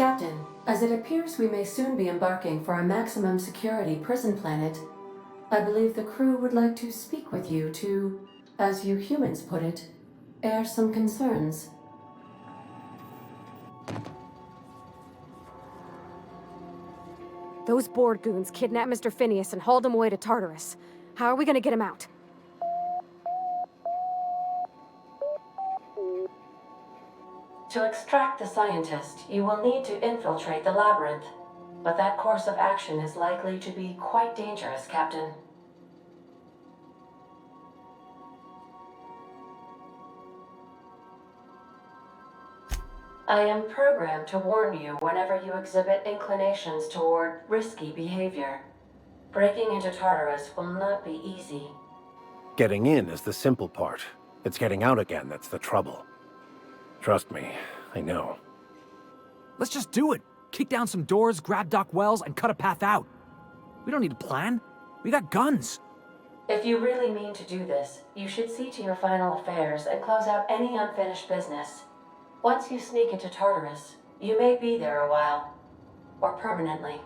Captain, as it appears we may soon be embarking for a maximum security prison planet, I believe the crew would like to speak with you to, as you humans put it, air some concerns. Those board goons kidnapped Mr. Phineas and hauled him away to Tartarus. How are we gonna get him out? To extract the scientist, you will need to infiltrate the labyrinth. But that course of action is likely to be quite dangerous, Captain. I am programmed to warn you whenever you exhibit inclinations toward risky behavior. Breaking into Tartarus will not be easy. Getting in is the simple part. It's getting out again that's the trouble. Trust me, I know. Let's just do it. Kick down some doors, grab Doc Wells, and cut a path out. We don't need a plan. We got guns. If you really mean to do this, you should see to your final affairs and close out any unfinished business. Once you sneak into Tartarus, you may be there a while. Or permanently.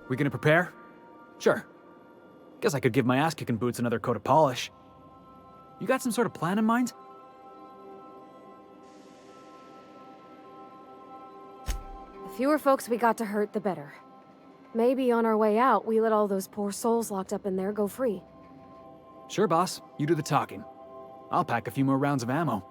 We gonna prepare? Sure. Guess I could give my ass-kicking boots another coat of polish. You got some sort of plan in mind? The fewer folks we got to hurt, the better. Maybe on our way out, we let all those poor souls locked up in there go free. Sure, boss. You do the talking. I'll pack a few more rounds of ammo.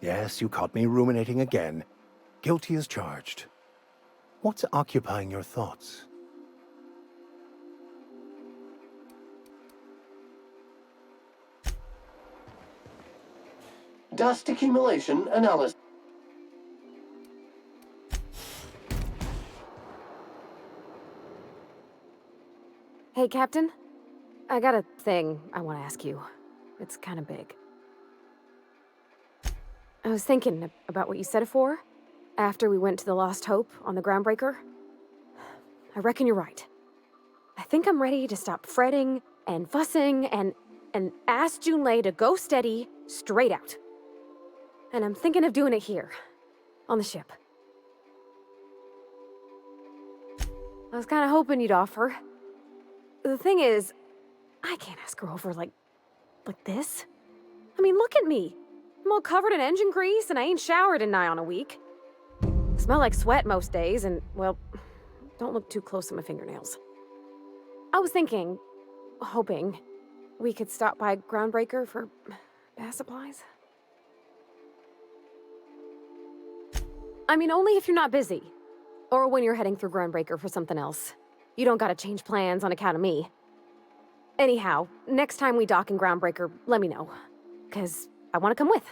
Yes, you caught me ruminating again. Guilty as charged. What's occupying your thoughts? Dust accumulation analysis. Hey, Captain. I got a thing I want to ask you. It's kind of big. I was thinking about what you said before, after we went to the Lost Hope on the Groundbreaker. I reckon you're right. I think I'm ready to stop fretting and fussing and ask Junlei to go steady, straight out. And I'm thinking of doing it here, on the ship. I was kind of hoping you'd offer. The thing is, I can't ask her over like this. I mean, look at me. I'm all covered in engine grease and I ain't showered in nigh on a week. Smell like sweat most days and, well, don't look too close to my fingernails. I was thinking, hoping, we could stop by Groundbreaker for bath supplies. I mean, only if you're not busy. Or when you're heading through Groundbreaker for something else. You don't gotta change plans on account of me. Anyhow, next time we dock in Groundbreaker, let me know. 'Cause I want to come with.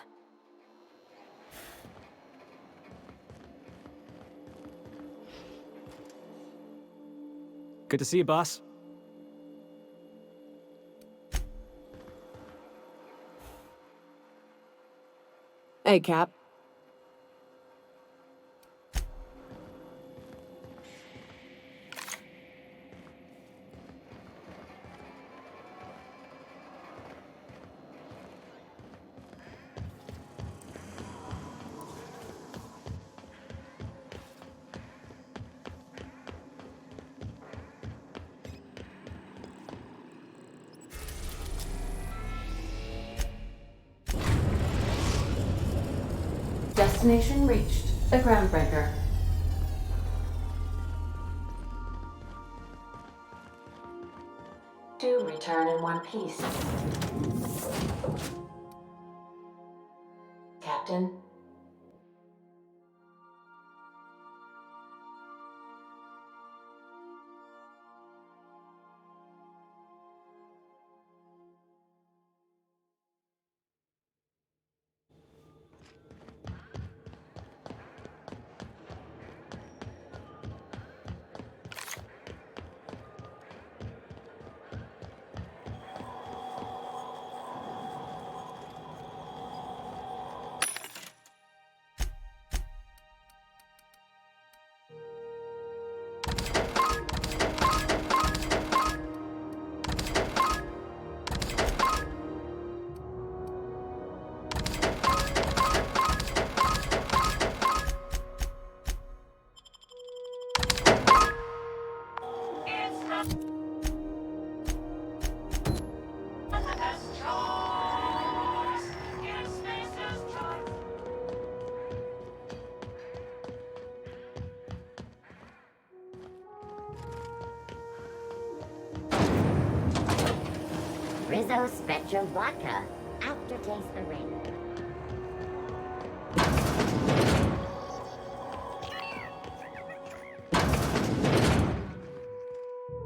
Good to see you, boss. Hey, Cap. Destination reached. The Groundbreaker. Do return in one piece. Captain. Rizzo Spectrum Vodka. Aftertaste the ring.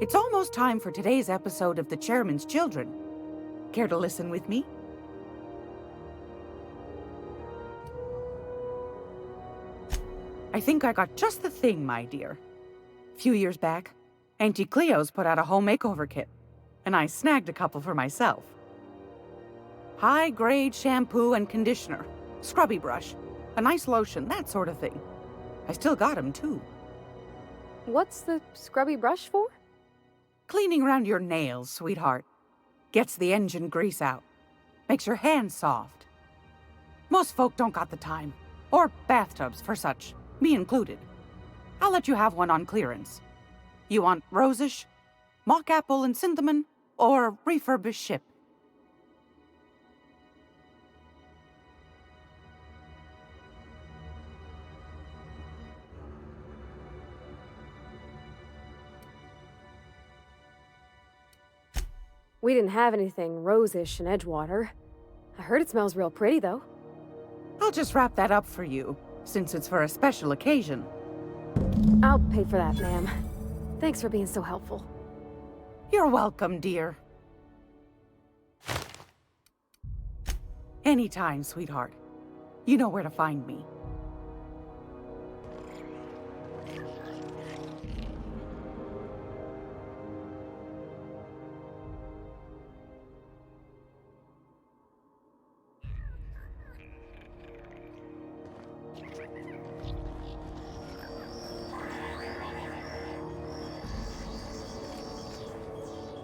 It's almost time for today's episode of The Chairman's Children. Care to listen with me? I think I got just the thing, my dear. A few years back, Auntie Cleo's put out a home makeover kit, and I snagged a couple for myself. High-grade shampoo and conditioner, scrubby brush, a nice lotion, that sort of thing. I still got 'em, too. What's the scrubby brush for? Cleaning around your nails, sweetheart. Gets the engine grease out. Makes your hands soft. Most folk don't got the time. Or bathtubs for such, me included. I'll let you have one on clearance. You want rosish, mock apple and cinnamon, or refurbished ship? We didn't have anything rosish in Edgewater. I heard it smells real pretty, though. I'll just wrap that up for you, since it's for a special occasion. I'll pay for that, ma'am. Thanks for being so helpful. You're welcome, dear. Anytime, sweetheart. You know where to find me.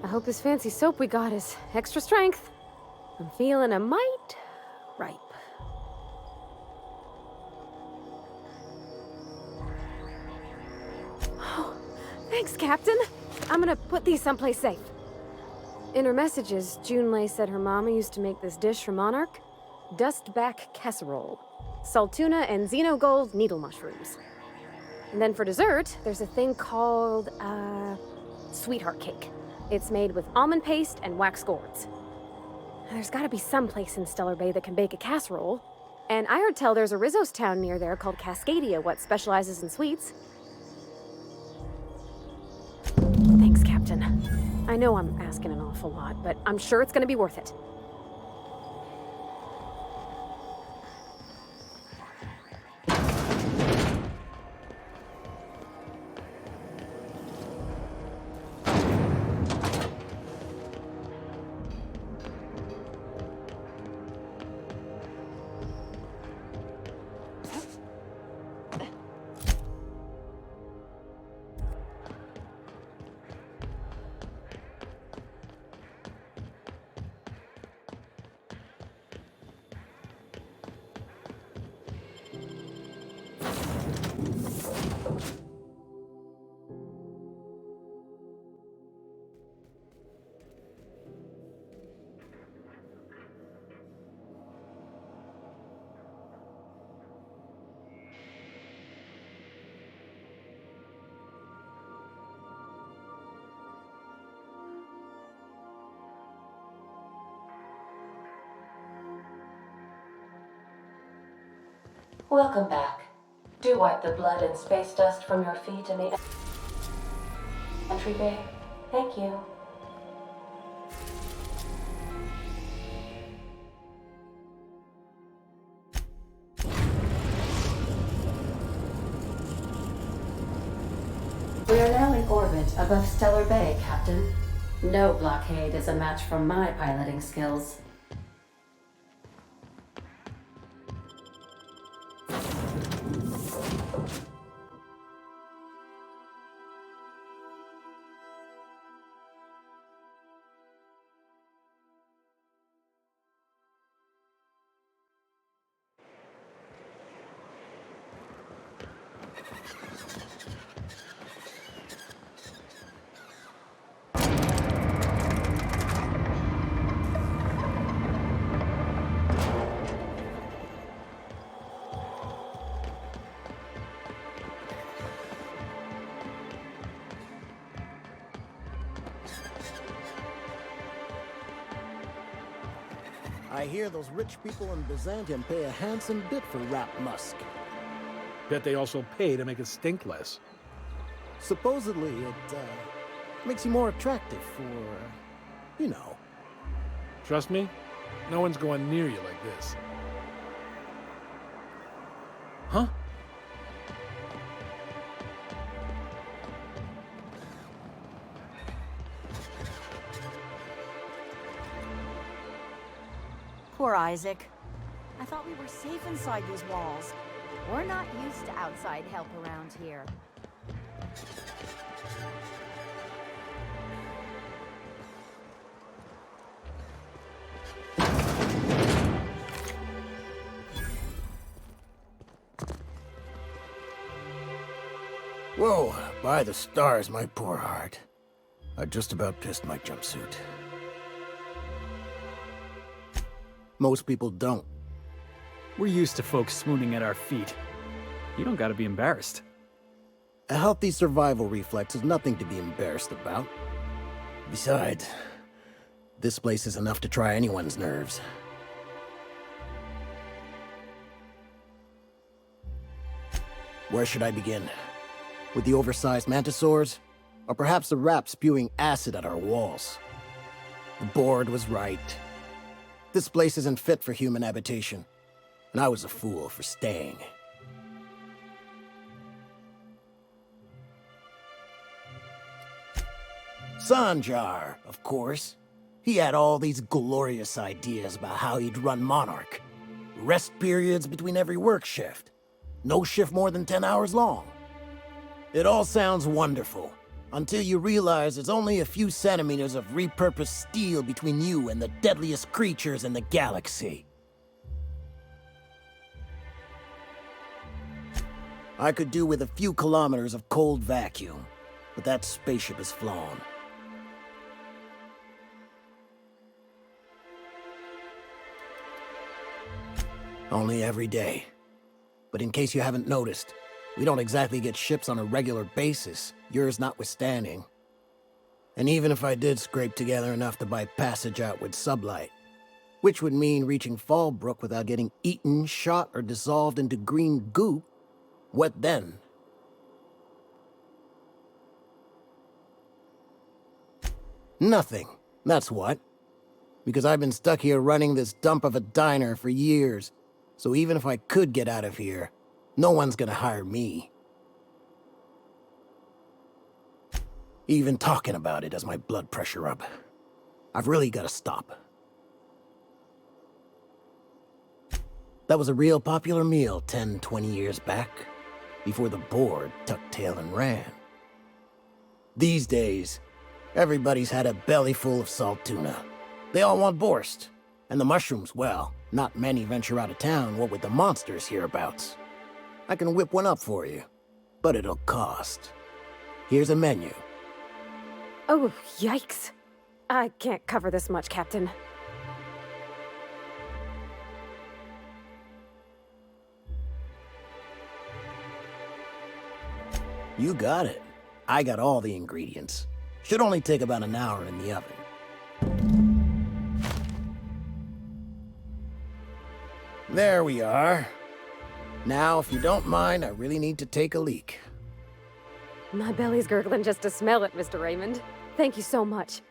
I hope this fancy soap we got is extra strength. I'm feeling a mite ripe. Oh, thanks, Captain. I'm gonna put these someplace safe. In her messages, Junlei said her mama used to make this dish for Monarch. Dustback casserole. Salt tuna and xenogold needle mushrooms. And then for dessert, there's a thing called, sweetheart cake. It's made with almond paste and wax gourds. There's gotta be some place in Stellar Bay that can bake a casserole. And I heard tell there's a Rizzo's town near there called Cascadia, what specializes in sweets. Thanks, Captain. I know I'm asking an awful lot, but I'm sure it's gonna be worth it. Welcome back. Do wipe the blood and space dust from your feet in the entry bay. Thank you. We are now in orbit above Stellar Bay, Captain. No blockade is a match for my piloting skills. I hear those rich people in Byzantium pay a handsome bit for Rap Musk. Bet they also pay to make it stink less. Supposedly, it makes you more attractive for, you know. Trust me, no one's going near you like this. Huh? Poor Isaac. I thought we were safe inside these walls. We're not used to outside help around here. Whoa, by the stars, my poor heart. I just about pissed my jumpsuit. Most people don't. We're used to folks swooning at our feet. You don't gotta be embarrassed. A healthy survival reflex is nothing to be embarrassed about. Besides, this place is enough to try anyone's nerves. Where should I begin? With the oversized mantisaurs? Or perhaps the rap spewing acid at our walls? The board was right. This place isn't fit for human habitation, and I was a fool for staying. Sanjar, of course. He had all these glorious ideas about how he'd run Monarch. Rest periods between every work shift. No shift more than 10 hours long. It all sounds wonderful, until you realize there's only a few centimeters of repurposed steel between you and the deadliest creatures in the galaxy. I could do with a few kilometers of cold vacuum, but that spaceship is flown. Only every day. But in case you haven't noticed, we don't exactly get ships on a regular basis, yours notwithstanding. And even if I did scrape together enough to buy passage out with sublight, which would mean reaching Fallbrook without getting eaten, shot, or dissolved into green goop, what then? Nothing, that's what. Because I've been stuck here running this dump of a diner for years, so even if I could get out of here, no one's gonna hire me. Even talking about it has my blood pressure up. I've really gotta stop. That was a real popular meal 10, 20 years back, before the board tucked tail and ran. These days, everybody's had a belly full of salt tuna. They all want borscht. And the mushrooms, well, not many venture out of town, what with the monsters hereabouts. I can whip one up for you, but it'll cost. Here's a menu. Oh, yikes. I can't cover this much, Captain. You got it. I got all the ingredients. Should only take about an hour in the oven. There we are. Now, if you don't mind, I really need to take a leak. My belly's gurgling just to smell it, Mr. Raymond. Thank you so much.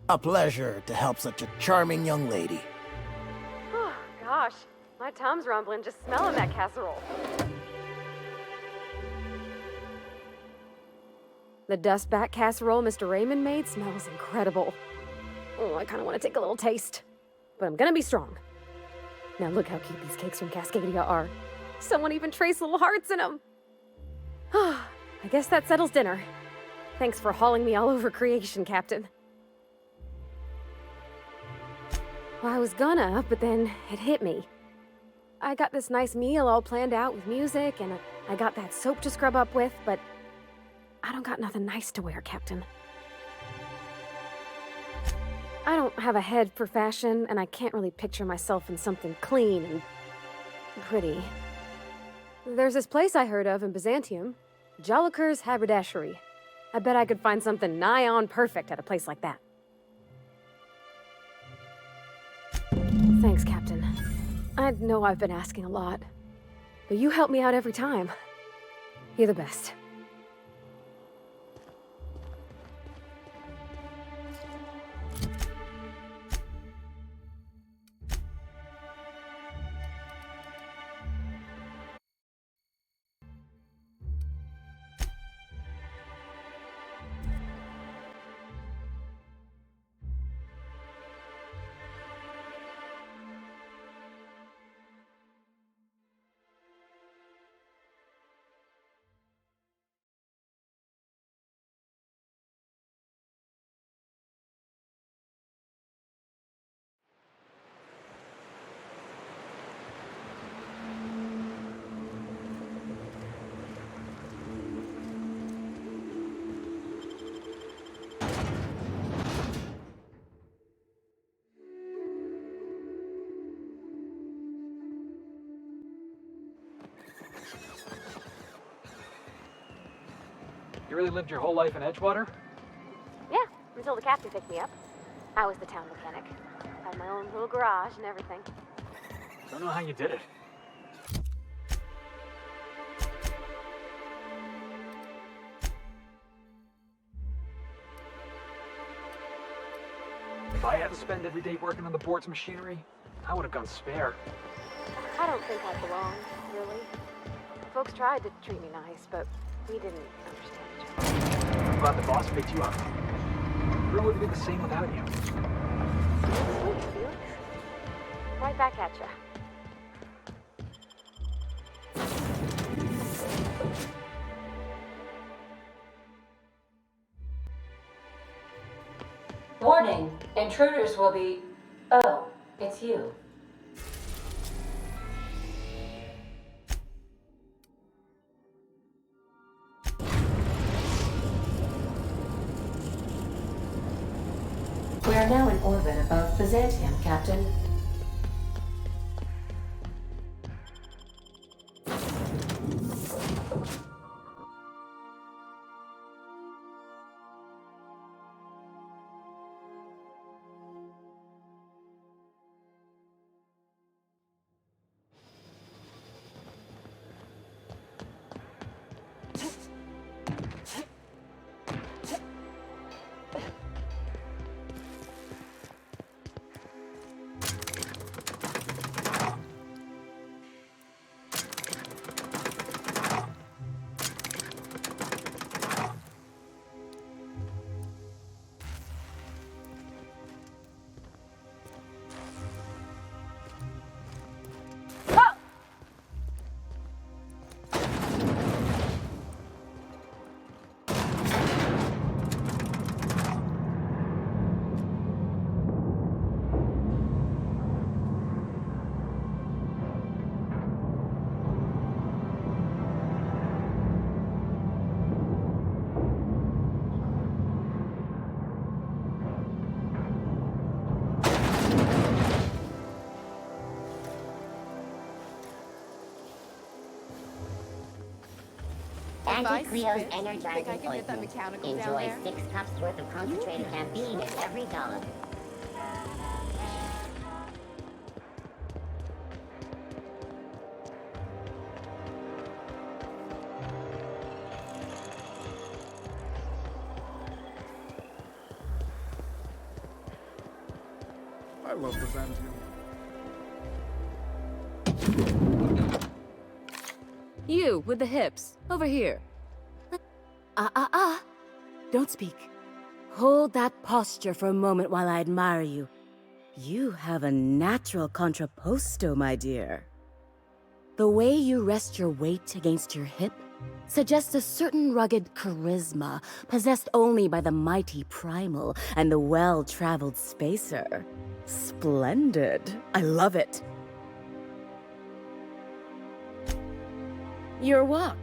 A pleasure to help such a charming young lady. Oh, gosh. My tum's rumbling just smelling that casserole. The dustback casserole Mr. Raymond made smells incredible. Oh, I kind of want to take a little taste. But I'm gonna be strong. Now look how cute these cakes from Cascadia are. Someone even traced little hearts in them. I guess that settles dinner. Thanks for hauling me all over creation, Captain. Well, I was gonna, but then it hit me. I got this nice meal all planned out with music, and I got that soap to scrub up with, but I don't got nothing nice to wear, Captain. I don't have a head for fashion, and I can't really picture myself in something clean and pretty. There's this place I heard of in Byzantium, Jolicoeur's Haberdashery. I bet I could find something nigh on perfect at a place like that. Thanks, Captain. I know I've been asking a lot, but you help me out every time. You're the best. You really lived your whole life in Edgewater? Yeah, until the captain picked me up. I was the town mechanic. Had my own little garage and everything. Don't know how you did it. If I had to spend every day working on the board's machinery, I would have gone spare. I don't think I belong, really. Folks tried to treat me nice, but we didn't understand each other. I'm glad the boss picked you up. Drew would be the same without you. Sweet, Felix. Right back at ya. Warning, intruders will be... Oh, it's you. We are now in orbit above Byzantium, Captain. Anti-Creo's energizing think I can get that ointment. mechanical down Enjoy there? 6 cups worth of concentrated caffeine in every dollop. I love Byzantium. You, with the hips. Over here. Don't speak. Hold that posture for a moment while I admire you. You have a natural contrapposto, my dear. The way you rest your weight against your hip suggests a certain rugged charisma possessed only by the mighty primal and the well-traveled spacer. Splendid. I love it. Your walk,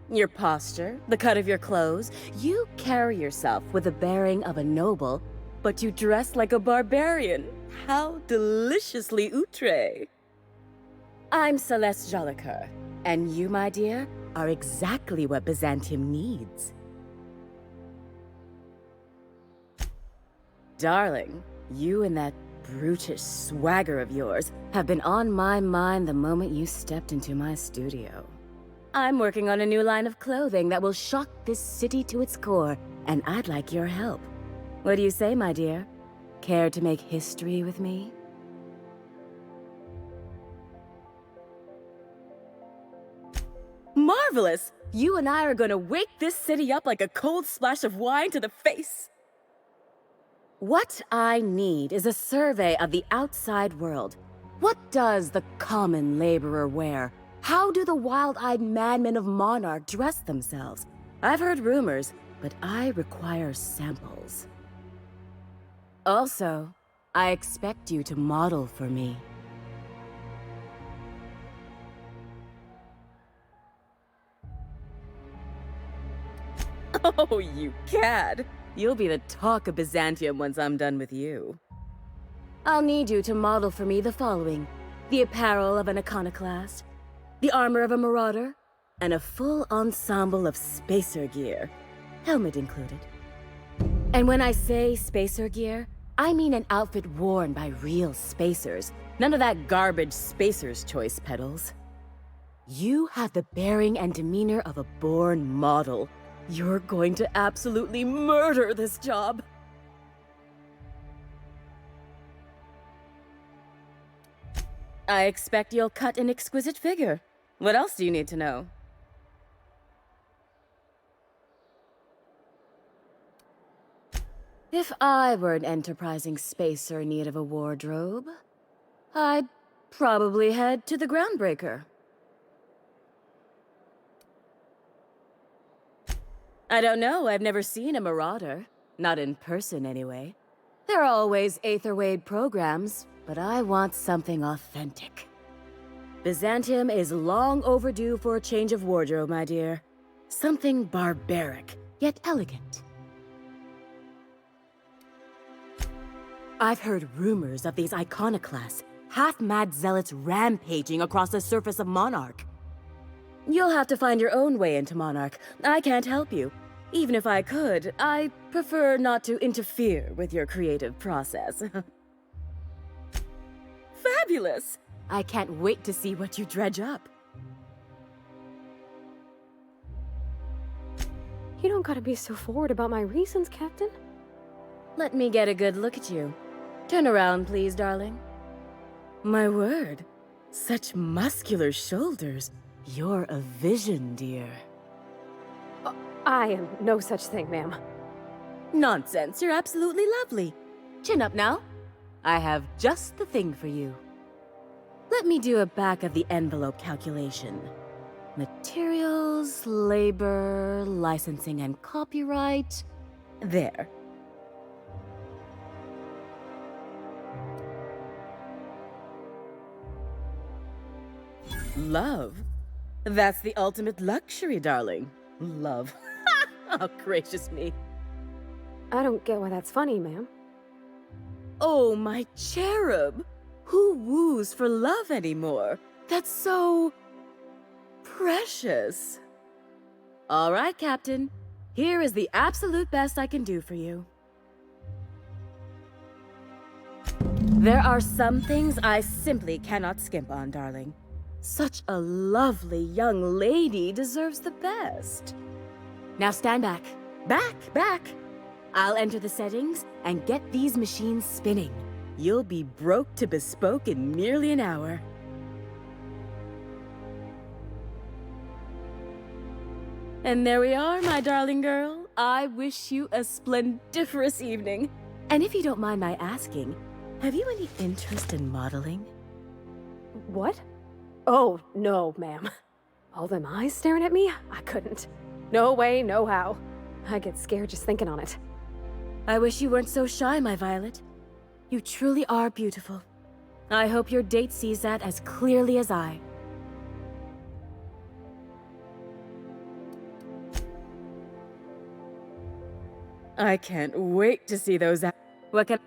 your posture, the cut of your clothes, you carry yourself with the bearing of a noble, but you dress like a barbarian. How deliciously outre. I'm Celeste Jolicoeur, and you, my dear, are exactly what Byzantium needs. Darling, you and that brutish swagger of yours have been on my mind the moment you stepped into my studio. I'm working on a new line of clothing that will shock this city to its core, and I'd like your help. What do you say, my dear? Care to make history with me? Marvelous! You and I are gonna wake this city up like a cold splash of wine to the face. What I need is a survey of the outside world. What does the common laborer wear? How do the wild-eyed madmen of Monarch dress themselves? I've heard rumors, but I require samples. Also, I expect you to model for me. Oh, you cad! You'll be the talk of Byzantium once I'm done with you. I'll need you to model for me the following: the apparel of an iconoclast, the armor of a marauder, and a full ensemble of spacer gear, helmet included. And when I say spacer gear, I mean an outfit worn by real spacers, none of that garbage spacer's choice pedals. You have the bearing and demeanor of a born model. You're going to absolutely murder this job. I expect you'll cut an exquisite figure. What else do you need to know? If I were an enterprising spacer in need of a wardrobe, I'd probably head to the Groundbreaker. I don't know, I've never seen a Marauder. Not in person, anyway. There are always Aetherwade programs, but I want something authentic. Byzantium is long overdue for a change of wardrobe, my dear. Something barbaric, yet elegant. I've heard rumors of these iconoclasts, half-mad zealots rampaging across the surface of Monarch. You'll have to find your own way into Monarch. I can't help you. Even if I could, I prefer not to interfere with your creative process. Fabulous! I can't wait to see what you dredge up. You don't gotta be so forward about my reasons, Captain. Let me get a good look at you. Turn around, please, darling. My word, such muscular shoulders. You're a vision, dear. I am no such thing, ma'am. Nonsense, you're absolutely lovely. Chin up now. I have just the thing for you. Let me do a back-of-the-envelope calculation. Materials, labor, licensing and copyright. There. Love? That's the ultimate luxury, darling. Love. Oh, gracious me. I don't get why that's funny, ma'am. Oh, my cherub. Who woos for love anymore? That's so... precious. All right, Captain. Here is the absolute best I can do for you. There are some things I simply cannot skimp on, darling. Such a lovely young lady deserves the best. Now stand back. Back! I'll enter the settings and get these machines spinning. You'll be broke to bespoke in merely an hour. And there we are, my darling girl. I wish you a splendiferous evening. And if you don't mind my asking, have you any interest in modeling? What? Oh, no, ma'am. All them eyes staring at me? I couldn't. No way, no how. I get scared just thinking on it. I wish you weren't so shy, my Violet. You truly are beautiful. I hope your date sees that as clearly as I. I can't wait to see those. What can...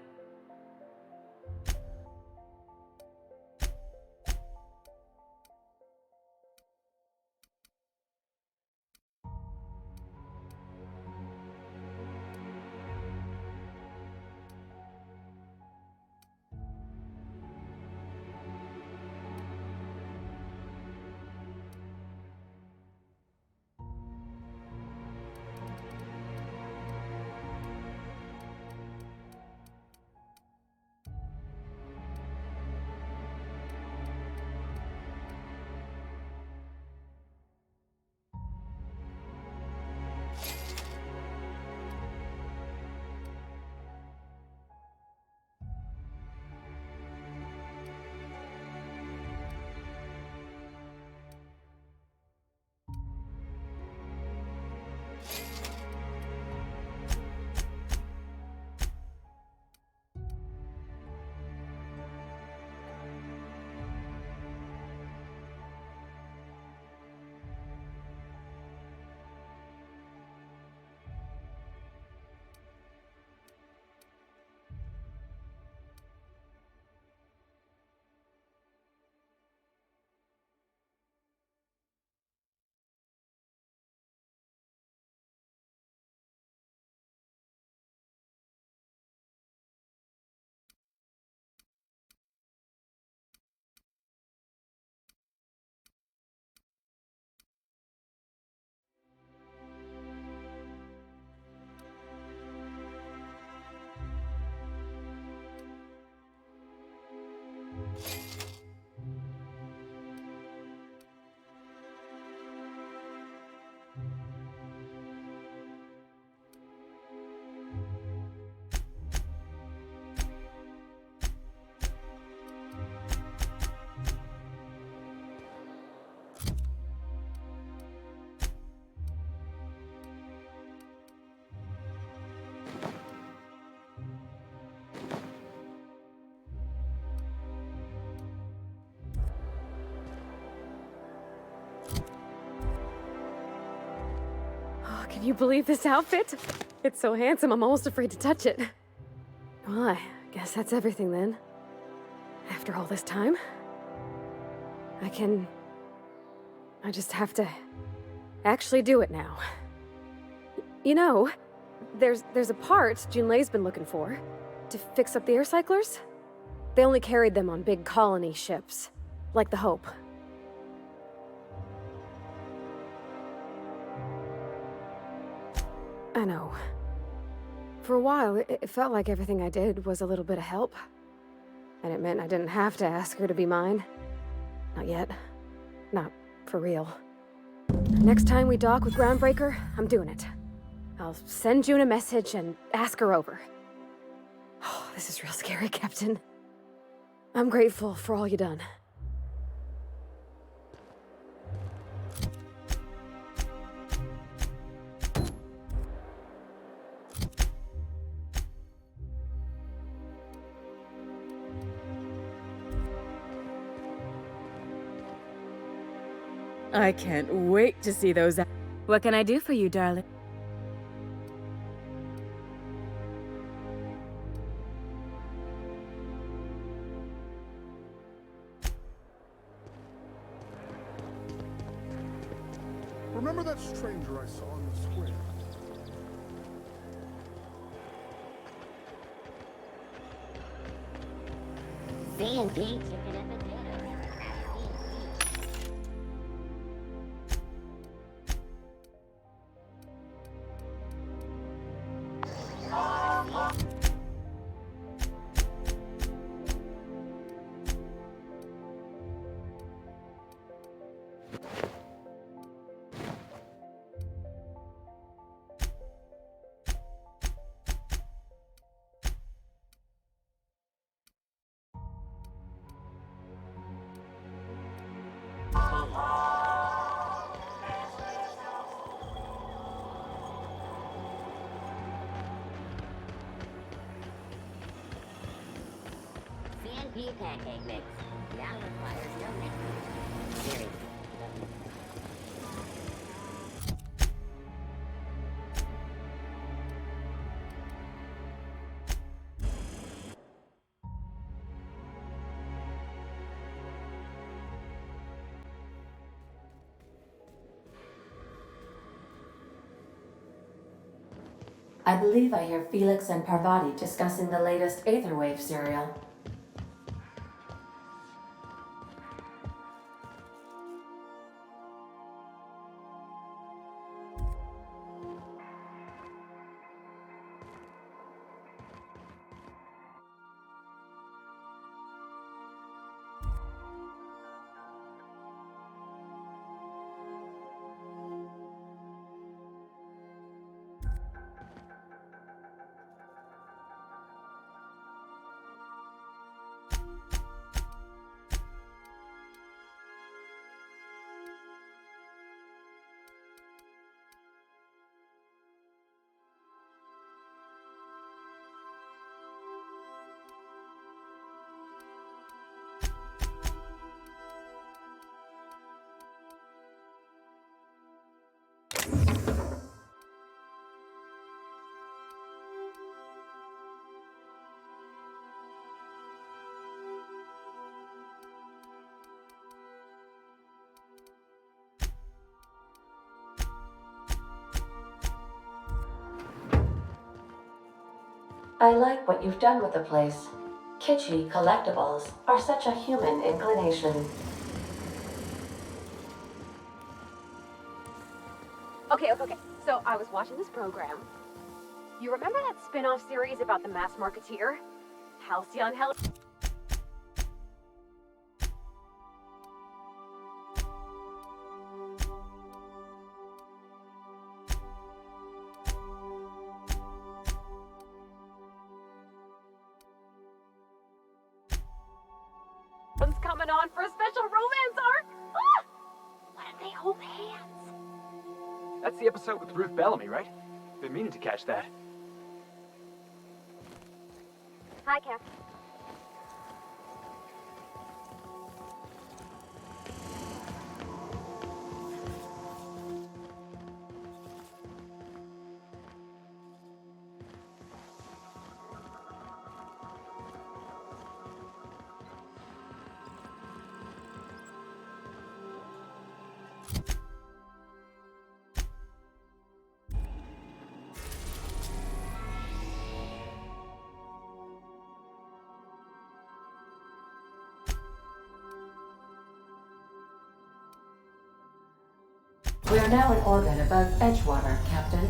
Can you believe this outfit? It's so handsome, I'm almost afraid to touch it. Well, I guess that's everything then. After all this time, I just have to actually do it now. You know, there's a part Junlei's been looking for to fix up the air cyclers. They only carried them on big colony ships, like the Hope. I know. For a while, it felt like everything I did was a little bit of help. And it meant I didn't have to ask her to be mine. Not yet. Not for real. Next time we dock with Groundbreaker, I'm doing it. I'll send June a message and ask her over. Oh, this is real scary, Captain. I'm grateful for all you done. I can't wait to see those. What can I do for you, darling? Remember that stranger I saw in the square? C&D chicken and potatoes. C&P pancake mix. Now requires no mixing. Very lovely. I believe I hear Felix and Parvati discussing the latest Aetherwave serial. I like what you've done with the place. Kitschy collectibles are such a human inclination. Okay. So I was watching this program. You remember that spin-off series about the mass marketeer? Halcyon Hell. One's coming on for a special romance arc. Ah! What if they hold hands? That's the episode with Ruth Bellamy, right? Been meaning to catch that. Hi, Cap. We are now in orbit above Edgewater, Captain.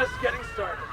Just getting started.